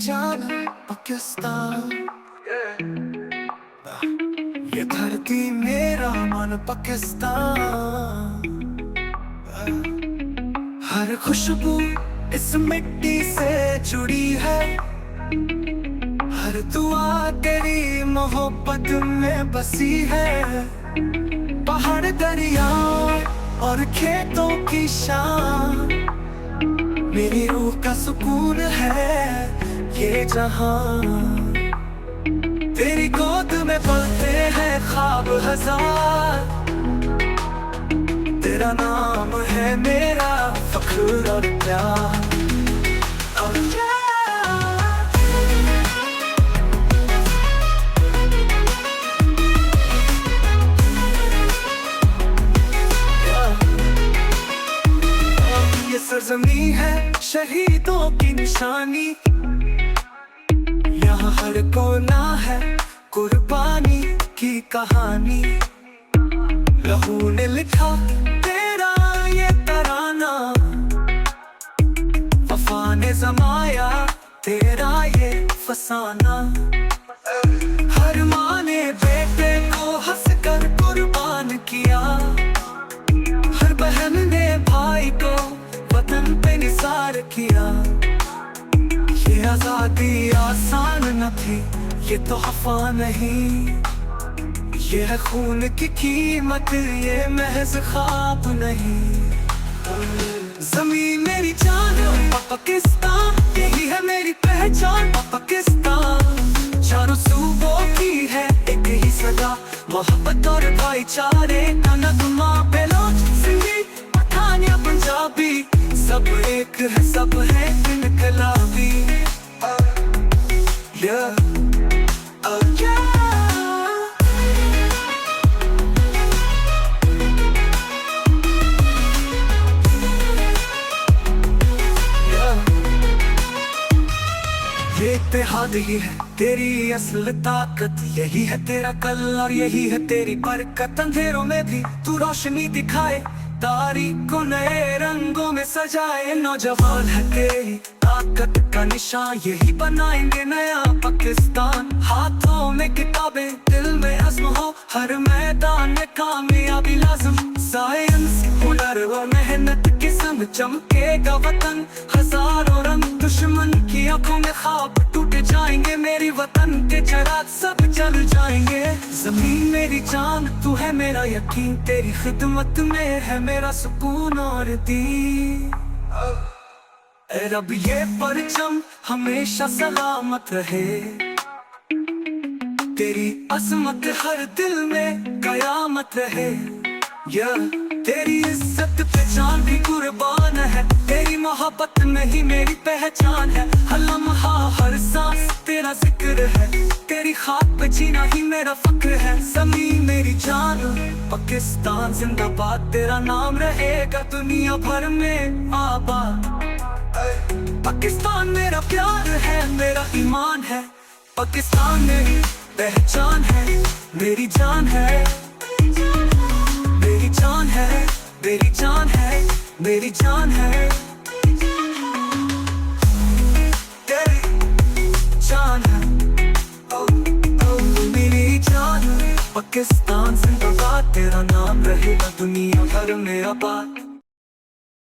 जान पाकिस्तान। ये धरती मेरा मन पाकिस्तान। हर खुशबू इस मिट्टी से जुड़ी है, हर दुआ तेरी मोहब्बत में बसी है। पहाड़ दरिया और खेतों की शान, मेरी रूह का सुकून है ये जहां। तेरी गोद में पलते हैं ख्वाब हजार, तेरा नाम है मेरा फख्र और प्यार। ये सरजमी है शहीदों की निशानी, यहाँ हर कोना है कुर्बानी की कहानी। लहू ने लिखा तेरा ये तराना, वफा ने जमाया तेरा ये फसाना। हर माँ ने बेटे को हंसकर कुर्बान किया, हर बहन ने भाई को वतन पे निसार किया। ये आजादी आसान न थी, ये तोहफा नहीं, ये है खून की कीमत, ये महज ख्वाब नहीं। ज़मीं मेरी जान पाकिस्तान, यही है मेरी पहचान पाकिस्तान। चारों सूबों की है एक ही सदा, मोहब्बत और भाईचारे का नगमा। बेलोच सिंधी पठान या पंजाबी, सब एक है सब है इनकलाबी। ये इत्तेहाद ही है तेरी असल ताकत, यही है तेरा कल और यही है तेरी बरकत। अंधेरों में भी तू रोशनी दिखाए, तारीख को नए रंगों में सजाए। नौजवान है तेरी ताकत का निशान, यही बनाएंगे नया पाकिस्तान। हाथों में किताबें दिल में अज़्म हो, हर मैदान में कामयाबी लाज़िम। साइंस हुनर और मेहनत के संग चमकेगा वतन, हजारों रंग दुश्मन की आंखों में ख्वाब टूट जाएंगे। मेरी वतन के चिराग सब जल जाएंगे। ज़मीन मेरी जान तू है मेरा यकीन, तेरी खिदमत में है मेरा सुकून और दीन। ऐ रब ये परचम हमेशा सलामत रहे, तेरी अज़मत हर दिल में कयामत रहे। तेरी इज्जत पे जान भी कुर्बान है, तेरी मोहब्बत में ही मेरी पहचान है। हर लम्हा हर सांस तेरा जिक्र है, तेरी खाक पे जीना ही मेरा फक्र है। ज़मीन मेरी जान पाकिस्तान जिंदाबाद, तेरा नाम रहेगा दुनिया भर में आबाद। पाकिस्तान मेरा प्यार है, मेरा ईमान है, पाकिस्तान मेरी पहचान है, मेरी जान है, मेरी जान है, मेरी जान है, मेरी जान है, तेरी जान है। ओ ओ मेरी जान पाकिस्तान जिंदाबाद, तेरा नाम रहेगा दुनिया भर में आबाद।